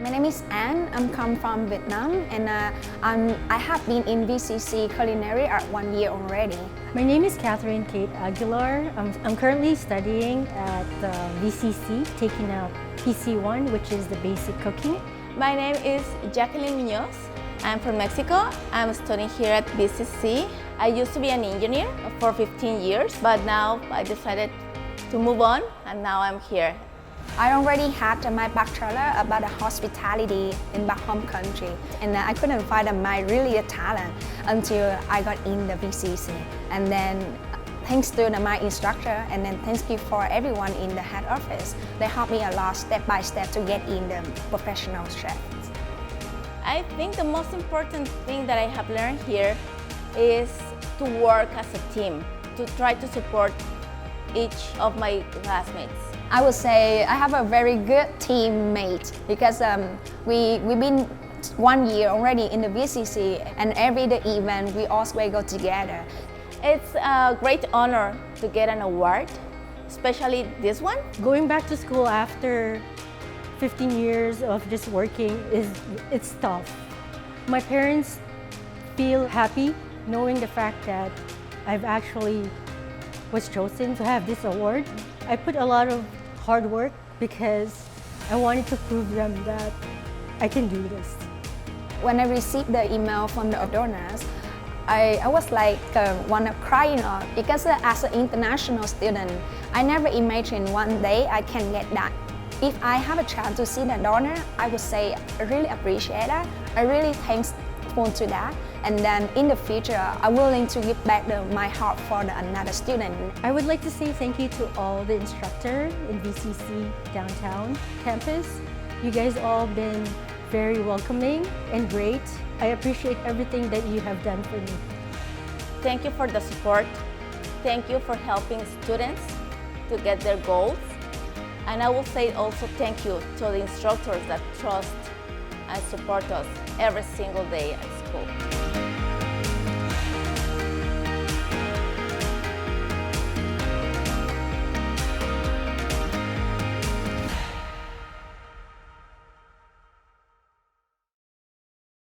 My name is Anne. I'm come from Vietnam, and I have been in VCC culinary art 1 year already. My name is Catherine Kate Aguilar. I'm currently studying at VCC, taking out PC1, which is the basic cooking. My name is Jacqueline Munoz. I'm from Mexico. I'm studying here at VCC. I used to be an engineer for 15 years, but now I decided to move on, and now I'm here. I already had my bachelor about hospitality in back home country, and I couldn't find my really talent until I got in the VCC. And then thanks to my instructor, and then thank you for everyone in the head office. They helped me a lot step by step to get in the professional chefs. I think the most important thing that I have learned here is to work as a team, to try to support each of my classmates. I would say I have a very good teammate because we've been 1 year already in the VCC, and every day event we always go together. It's a great honor to get an award, especially this one. Going back to school after 15 years of just working it's tough. My parents feel happy knowing the fact that I've actually was chosen to have this award. I put a lot of hard work because I wanted to prove them that I can do this. When I received the email from the donors, I was like want to cry because as an international student, I never imagined one day I can get that. If I have a chance to see the donor, I would say I really appreciate that. I really thankful to that. And then in the future, I'm willing to give back my heart for another student. I would like to say thank you to all the instructors in VCC downtown campus. You guys all been very welcoming and great. I appreciate everything that you have done for me. Thank you for the support. Thank you for helping students to get their goals. And I will say also thank you to the instructors that trust and support us every single day at school.